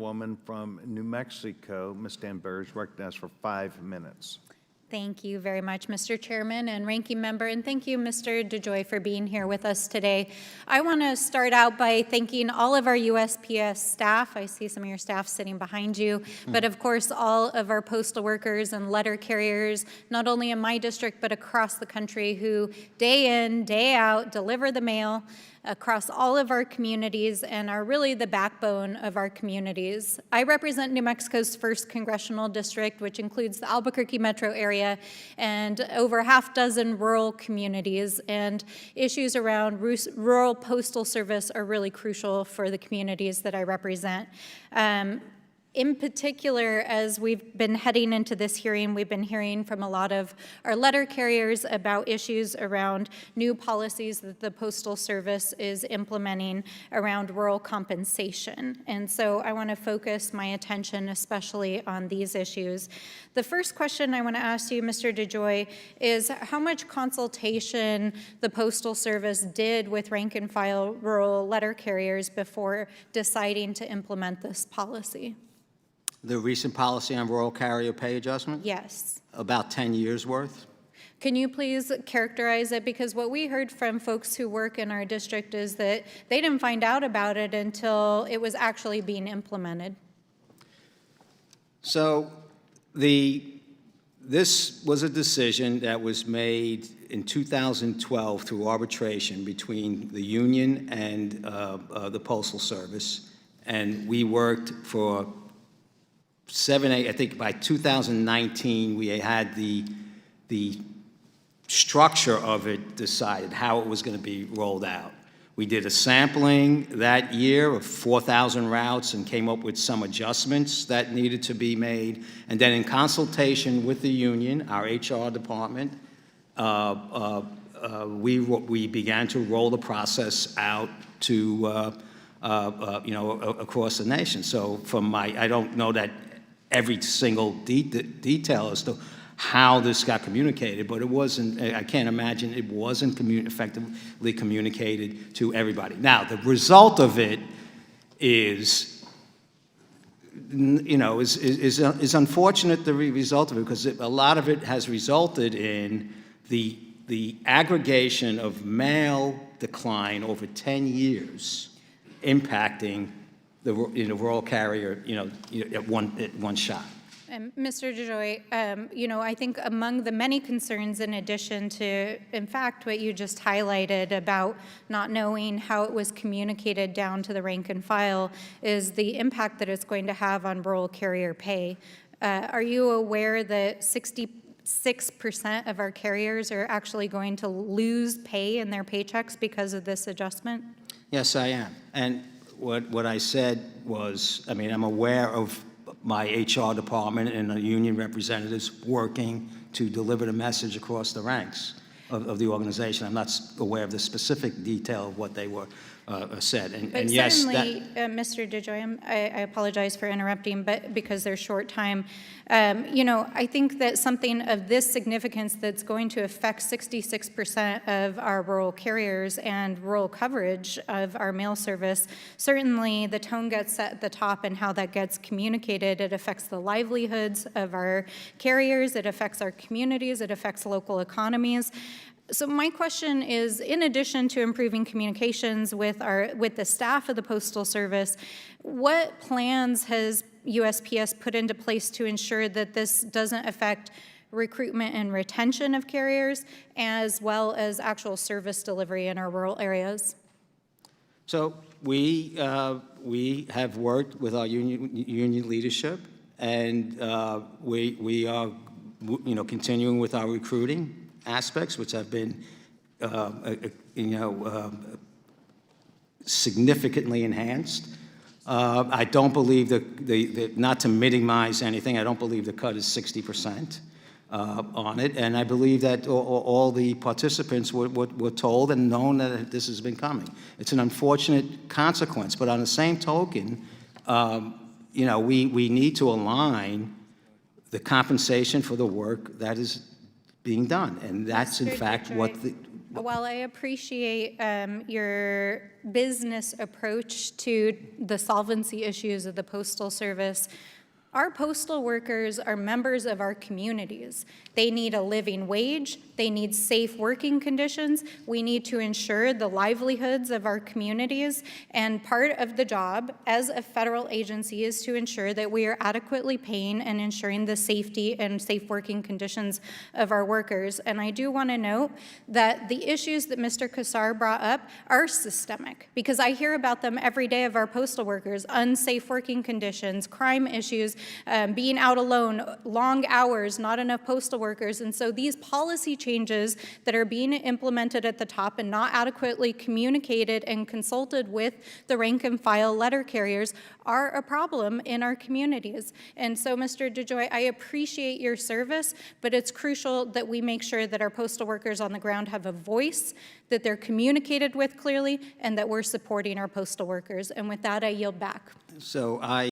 gentlewoman from New Mexico, Ms. Stansbury, is recognized for 5 minutes. Thank you very much, Mr. Chairman and Ranking Member, and thank you, Mr. DeJoy, for being here with us today. I want to start out by thanking all of our USPS staff. I see some of your staff sitting behind you, but of course, all of our postal workers and letter carriers, not only in my district, but across the country, who day in, day out, deliver the mail across all of our communities and are really the backbone of our communities. I represent New Mexico's 1st Congressional District, which includes the Albuquerque metro area and over half dozen rural communities, and issues around rural postal service are really crucial for the communities that I represent. In particular, as we've been heading into this hearing, we've been hearing from a lot of our letter carriers about issues around new policies that the Postal Service is implementing around rural compensation. And so I want to focus my attention especially on these issues. The first question I want to ask you, Mr. DeJoy, is how much consultation the Postal Service did with rank and file rural letter carriers before deciding to implement this policy? The recent policy on rural carrier pay adjustment? Yes. About 10 years worth. Can you please characterize it? Because what we heard from folks who work in our district is that they didn't find out about it until it was actually being implemented. So this was a decision that was made in 2012 through arbitration between the union and the Postal Service. And we worked for 7, 8, I think by 2019, we had the structure of it decided, how it was going to be rolled out. We did a sampling that year of 4,000 routes and came up with some adjustments that needed to be made. And then in consultation with the union, our HR department, we began to roll the process out to, across the nation. So I don't know that every single detail as to how this got communicated, but it wasn't, I can't imagine it wasn't effectively communicated to everybody. Now, the result of it is, is unfortunate, the result of it, because a lot of it has resulted in the aggregation of mail decline over 10 years impacting the rural carrier, at one shot. Mr. DeJoy, I think among the many concerns, in addition to, in fact, what you just highlighted about not knowing how it was communicated down to the rank and file, is the impact that it's going to have on rural carrier pay. Are you aware that 66% of our carriers are actually going to lose pay in their paychecks because of this adjustment? Yes, I am. And what I said was, I'm aware of my HR department and the union representatives working to deliver the message across the ranks of the organization. I'm not aware of the specific detail of what they were said. And yes, certainly, Mr. DeJoy, I apologize for interrupting, but because there's short time, I think that something of this significance that's going to affect 66% of our rural carriers and rural coverage of our mail service, certainly the tone gets set at the top and how that gets communicated. It affects the livelihoods of our carriers, it affects our communities, it affects local economies. So my question is, in addition to improving communications with the staff of the Postal Service, what plans has USPS put into place to ensure that this doesn't affect recruitment and retention of carriers, as well as actual service delivery in our rural areas? So we have worked with our union leadership, and we are continuing with our recruiting aspects, which have been, significantly enhanced. I don't believe that, not to minimize anything, I don't believe the cut is 60% on it, and I believe that all the participants were told and known that this has been coming. It's an unfortunate consequence, but on the same token, we need to align the compensation for the work that is being done, and that's in fact what While I appreciate your business approach to the solvency issues of the Postal Service, our postal workers are members of our communities. They need a living wage. They need safe working conditions. We need to ensure the livelihoods of our communities. And part of the job as a federal agency is to ensure that we are adequately paying and ensuring the safety and safe working conditions of our workers. And I do want to note that the issues that Mr. Kassar brought up are systemic, because I hear about them every day of our postal workers: unsafe working conditions, crime issues, being out alone, long hours, not enough postal workers. And so these policy changes that are being implemented at the top and not adequately communicated and consulted with the rank and file letter carriers are a problem in our communities. And so, Mr. DeJoy, I appreciate your service, but it's crucial that we make sure that our postal workers on the ground have a voice, that they're communicated with clearly, and that we're supporting our postal workers. And with that, I yield back. So I